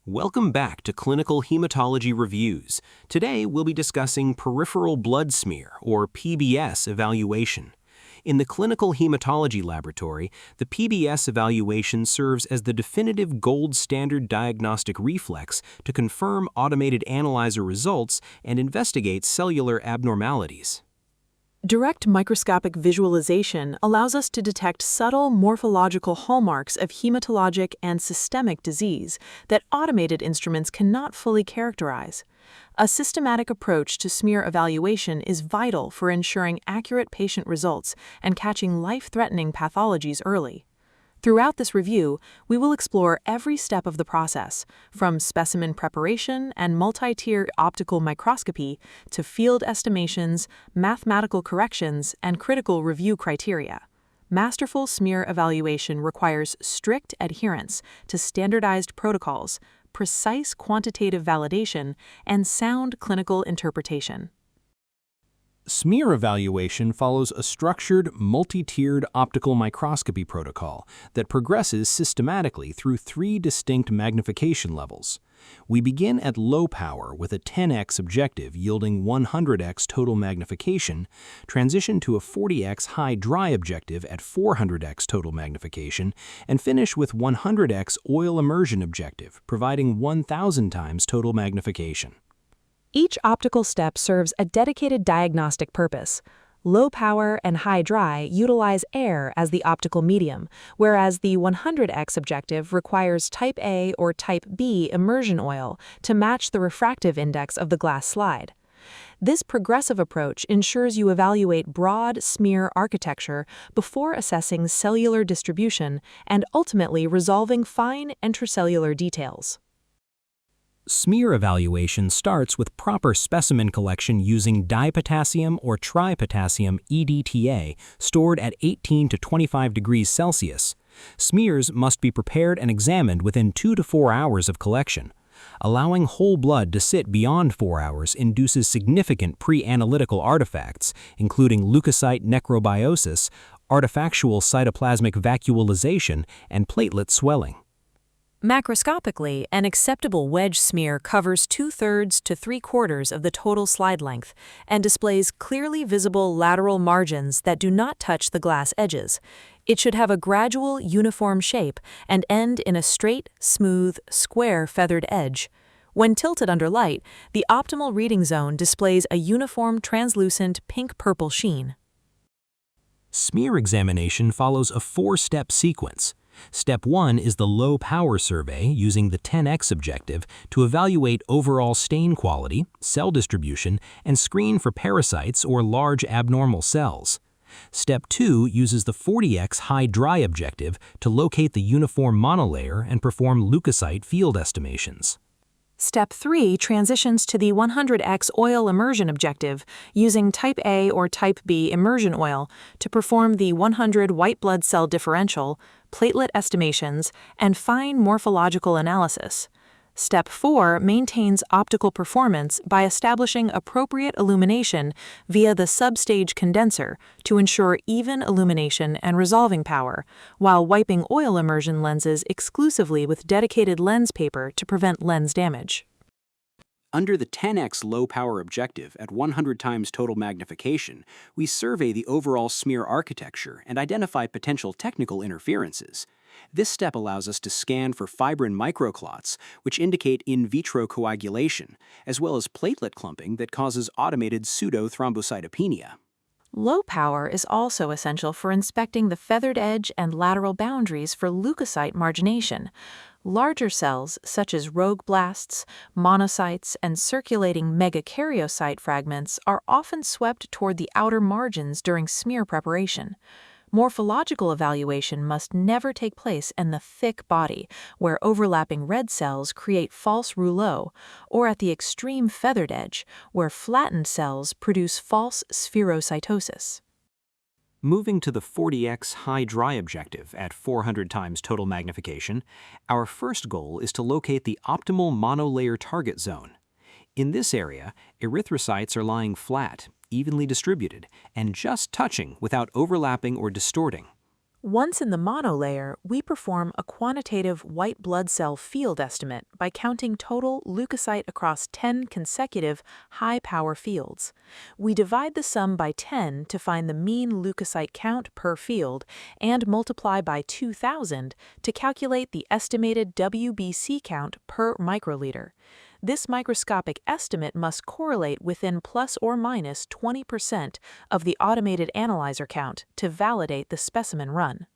Welcome back to Clinical Hematology Reviews. Today we'll be discussing peripheral blood smear, or PBS evaluation. In the clinical hematology laboratory, the PBS evaluation serves as the definitive gold standard diagnostic reflex to confirm automated analyzer results and investigate cellular abnormalities. Direct microscopic visualization allows us to detect subtle morphological hallmarks of hematologic and systemic disease that automated instruments cannot fully characterize. A systematic approach to smear evaluation is vital for ensuring accurate patient results and catching life-threatening pathologies early. Throughout this review, we will explore every step of the process, from specimen preparation and multi-tier optical microscopy to field estimations, mathematical corrections, and critical review criteria. Masterful smear evaluation requires strict adherence to standardized protocols, precise quantitative validation, and sound clinical interpretation. Smear evaluation follows a structured, multi-tiered optical microscopy protocol that progresses systematically through 3 distinct magnification levels. We begin at low power with a 10x objective yielding 100x total magnification, transition to a 40x high dry objective at 400x total magnification, and finish with 100x oil immersion objective, providing 1,000 times total magnification. Each optical step serves a dedicated diagnostic purpose. Low power and high dry utilize air as the optical medium, whereas the 100x objective requires type A or type B immersion oil to match the refractive index of the glass slide. This progressive approach ensures you evaluate broad smear architecture before assessing cellular distribution and ultimately resolving fine intracellular details. Smear evaluation starts with proper specimen collection using dipotassium or tripotassium EDTA stored at 18 to 25 degrees Celsius. Smears must be prepared and examined within 2 to 4 hours of collection. Allowing whole blood to sit beyond 4 hours induces significant pre-analytical artifacts, including leukocyte necrobiosis, artifactual cytoplasmic vacuolization, and platelet swelling. Macroscopically, an acceptable wedge smear covers 2/3 to 3/4 of the total slide length and displays clearly visible lateral margins that do not touch the glass edges. It should have a gradual, uniform shape and end in a straight, smooth, square feathered edge. When tilted under light, the optimal reading zone displays a uniform translucent pink-purple sheen. Smear examination follows a 4-step sequence. Step 1 is the low-power survey using the 10x objective to evaluate overall stain quality, cell distribution, and screen for parasites or large abnormal cells. Step 2 uses the 40x high-dry objective to locate the uniform monolayer and perform leukocyte field estimations. Step 3 transitions to the 100x oil immersion objective using type A or type B immersion oil to perform the 100 white blood cell differential, platelet estimations, and fine morphological analysis. Step 4 maintains optical performance by establishing appropriate illumination via the substage condenser to ensure even illumination and resolving power, while wiping oil immersion lenses exclusively with dedicated lens paper to prevent lens damage. Under the 10x low-power objective at 100 times total magnification, we survey the overall smear architecture and identify potential technical interferences. This step allows us to scan for fibrin microclots, which indicate in vitro coagulation, as well as platelet clumping that causes automated pseudo-thrombocytopenia. Low power is also essential for inspecting the feathered edge and lateral boundaries for leukocyte margination. Larger cells, such as rogue blasts, monocytes, and circulating megakaryocyte fragments, are often swept toward the outer margins during smear preparation. Morphological evaluation must never take place in the thick body, where overlapping red cells create false rouleaux, or at the extreme feathered edge, where flattened cells produce false spherocytosis. Moving to the 40x high-dry objective at 400 times total magnification, our first goal is to locate the optimal monolayer target zone. In this area, erythrocytes are lying flat, evenly distributed, and just touching without overlapping or distorting. Once in the monolayer, we perform a quantitative white blood cell field estimate by counting total leukocyte across 10 consecutive high-power fields. We divide the sum by 10 to find the mean leukocyte count per field and multiply by 2,000 to calculate the estimated WBC count per microliter. This microscopic estimate must correlate within plus or minus 20% of the automated analyzer count to validate the specimen run.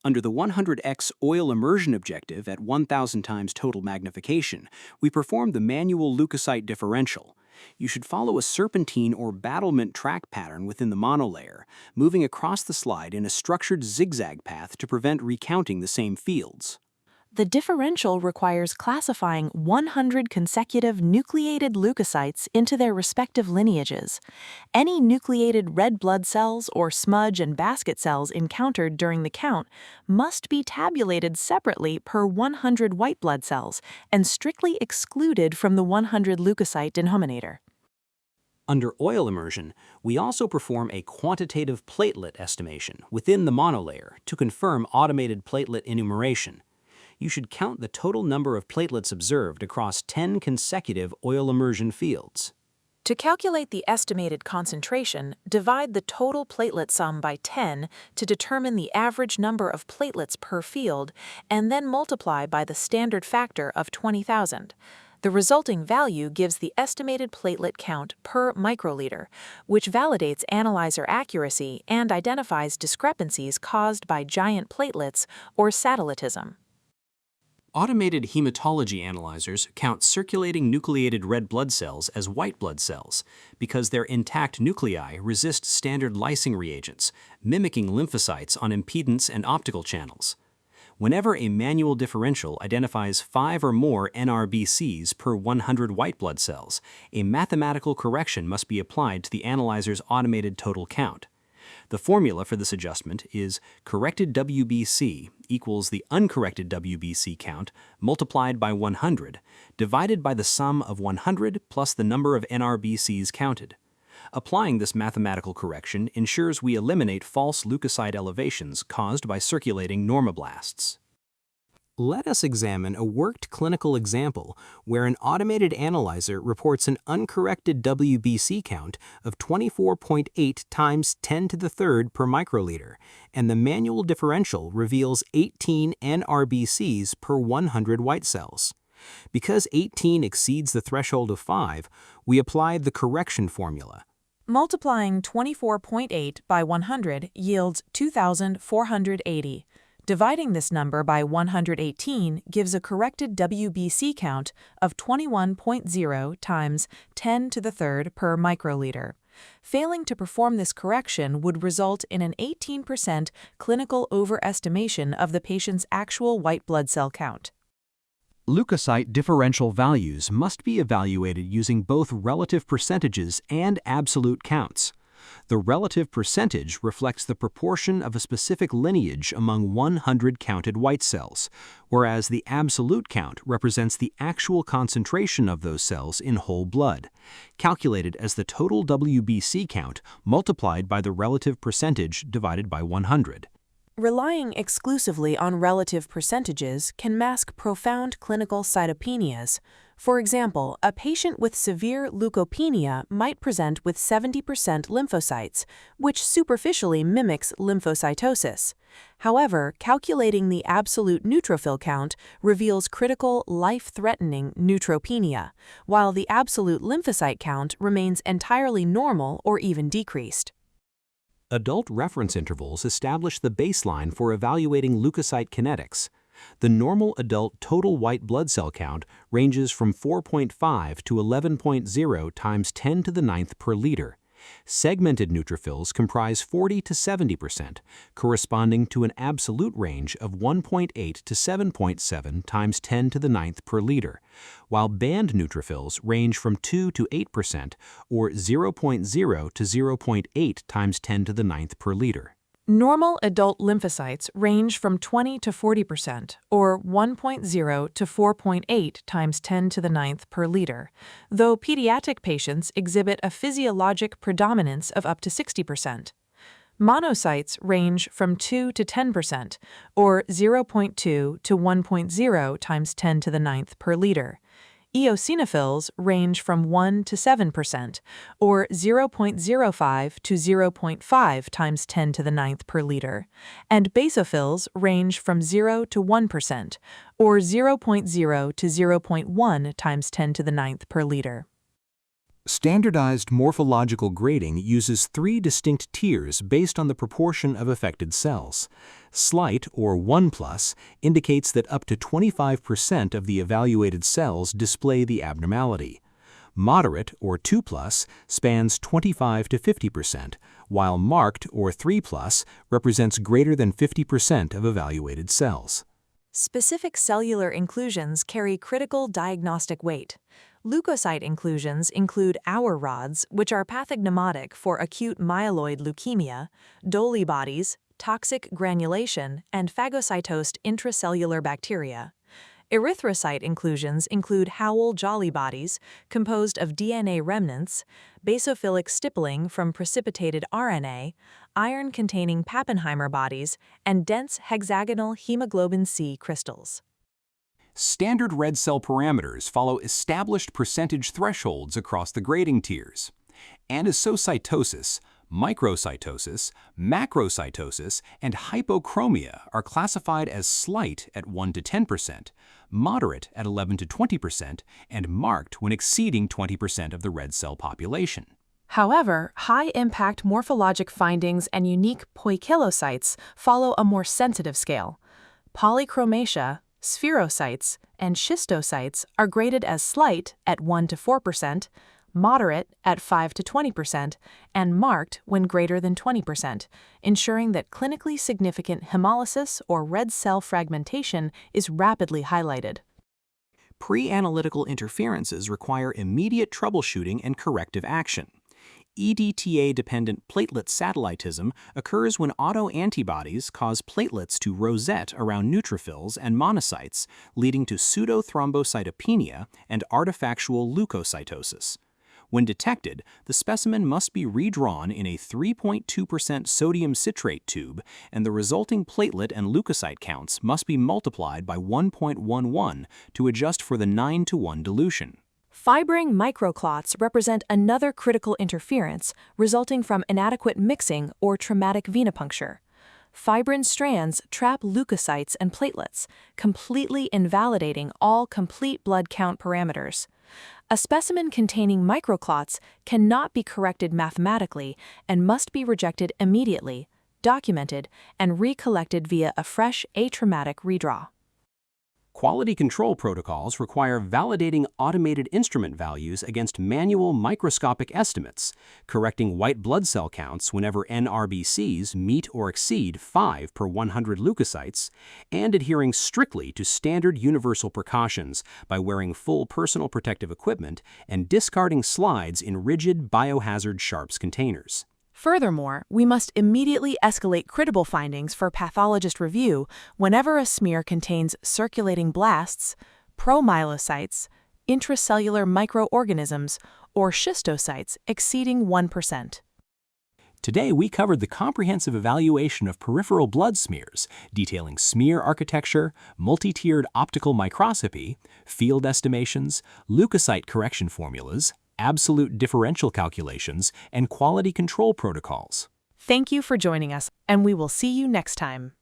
Under the 100x oil immersion objective at 1,000 times total magnification, we perform the manual leukocyte differential. You should follow a serpentine or battlement track pattern within the monolayer, moving across the slide in a structured zigzag path to prevent recounting the same fields. The differential requires classifying 100 consecutive nucleated leukocytes into their respective lineages. Any nucleated red blood cells or smudge and basket cells encountered during the count must be tabulated separately per 100 white blood cells and strictly excluded from the 100 leukocyte denominator. Under oil immersion, we also perform a quantitative platelet estimation within the monolayer to confirm automated platelet enumeration. You should count the total number of platelets observed across 10 consecutive oil immersion fields. To calculate the estimated concentration, divide the total platelet sum by 10 to determine the average number of platelets per field, and then multiply by the standard factor of 20,000. The resulting value gives the estimated platelet count per microliter, which validates analyzer accuracy and identifies discrepancies caused by giant platelets or satellitism. Automated hematology analyzers count circulating nucleated red blood cells as white blood cells because their intact nuclei resist standard lysing reagents, mimicking lymphocytes on impedance and optical channels. Whenever a manual differential identifies 5 or more NRBCs per 100 white blood cells, a mathematical correction must be applied to the analyzer's automated total count. The formula for this adjustment is corrected WBC equals the uncorrected WBC count multiplied by 100, divided by the sum of 100 plus the number of NRBCs counted. Applying this mathematical correction ensures we eliminate false leukocyte elevations caused by circulating normoblasts. Let us examine a worked clinical example where an automated analyzer reports an uncorrected WBC count of 24.8 times 10 to the third per microliter, and the manual differential reveals 18 NRBCs per 100 white cells. Because 18 exceeds the threshold of 5, we applied the correction formula. Multiplying 24.8 by 100 yields 2,480. Dividing this number by 118 gives a corrected WBC count of 21.0 times 10 to the third per microliter. Failing to perform this correction would result in an 18% clinical overestimation of the patient's actual white blood cell count. Leukocyte differential values must be evaluated using both relative percentages and absolute counts. The relative percentage reflects the proportion of a specific lineage among 100 counted white cells, whereas the absolute count represents the actual concentration of those cells in whole blood, calculated as the total WBC count multiplied by the relative percentage divided by 100. Relying exclusively on relative percentages can mask profound clinical cytopenias. For example, a patient with severe leukopenia might present with 70% lymphocytes, which superficially mimics lymphocytosis. However, calculating the absolute neutrophil count reveals critical, life-threatening neutropenia, while the absolute lymphocyte count remains entirely normal or even decreased. Adult reference intervals establish the baseline for evaluating leukocyte kinetics. The normal adult total white blood cell count ranges from 4.5 to 11.0 times 10 to the ninth per liter. Segmented neutrophils comprise 40 to 70%, corresponding to an absolute range of 1.8 to 7.7 times 10 to the ninth per liter, while band neutrophils range from 2 to 8%, or 0.0 to 0.8 times 10 to the ninth per liter. Normal adult lymphocytes range from 20 to 40%, or 1.0 to 4.8 times 10 to the ninth per liter, though pediatric patients exhibit a physiologic predominance of up to 60%. Monocytes range from 2 to 10%, or 0.2 to 1.0 times 10 to the ninth per liter. Eosinophils range from 1 to 7%, or 0.05 to 0.5 times 10 to the ninth per liter, and basophils range from 0 to 1%, or 0.0 to 0.1 times 10 to the ninth per liter. Standardized morphological grading uses three distinct tiers based on the proportion of affected cells. Slight, or 1+, indicates that up to 25% of the evaluated cells display the abnormality. Moderate, or 2+, spans 25 to 50%, while marked, or 3+, represents greater than 50% of evaluated cells. Specific cellular inclusions carry critical diagnostic weight. Leukocyte inclusions include Auer rods, which are pathognomonic for acute myeloid leukemia, Dolly bodies, toxic granulation, and phagocytosed intracellular bacteria. Erythrocyte inclusions include Howell-Jolly bodies, composed of DNA remnants, basophilic stippling from precipitated RNA, iron-containing Pappenheimer bodies, and dense hexagonal hemoglobin C crystals. Standard red cell parameters follow established percentage thresholds across the grading tiers. Anisocytosis, microcytosis, macrocytosis, and hypochromia are classified as slight at 1 to 10%, moderate at 11 to 20%, and marked when exceeding 20% of the red cell population. However, high-impact morphologic findings and unique poikilocytes follow a more sensitive scale. Polychromatia, spherocytes, and schistocytes are graded as slight at 1 to 4%, moderate at 5 to 20%, and marked when greater than 20%, ensuring that clinically significant hemolysis or red cell fragmentation is rapidly highlighted. Pre-analytical interferences require immediate troubleshooting and corrective action. EDTA-dependent platelet satellitism occurs when autoantibodies cause platelets to rosette around neutrophils and monocytes, leading to pseudothrombocytopenia and artifactual leukocytosis. When detected, the specimen must be redrawn in a 3.2% sodium citrate tube, and the resulting platelet and leukocyte counts must be multiplied by 1.11 to adjust for the 9:1 dilution. Fibring microclots represent another critical interference resulting from inadequate mixing or traumatic venipuncture. Fibrin strands trap leukocytes and platelets, completely invalidating all complete blood count parameters. A specimen containing microclots cannot be corrected mathematically and must be rejected immediately, documented, and recollected via a fresh atraumatic redraw. Quality control protocols require validating automated instrument values against manual microscopic estimates, correcting white blood cell counts whenever NRBCs meet or exceed 5 per 100 leukocytes, and adhering strictly to standard universal precautions by wearing full personal protective equipment and discarding slides in rigid biohazard sharps containers. Furthermore, we must immediately escalate critical findings for pathologist review whenever a smear contains circulating blasts, promyelocytes, intracellular microorganisms, or schistocytes exceeding 1%. Today, we covered the comprehensive evaluation of peripheral blood smears, detailing smear architecture, multi-tiered optical microscopy, field estimations, leukocyte correction formulas, absolute differential calculations, and quality control protocols. Thank you for joining us, and we will see you next time.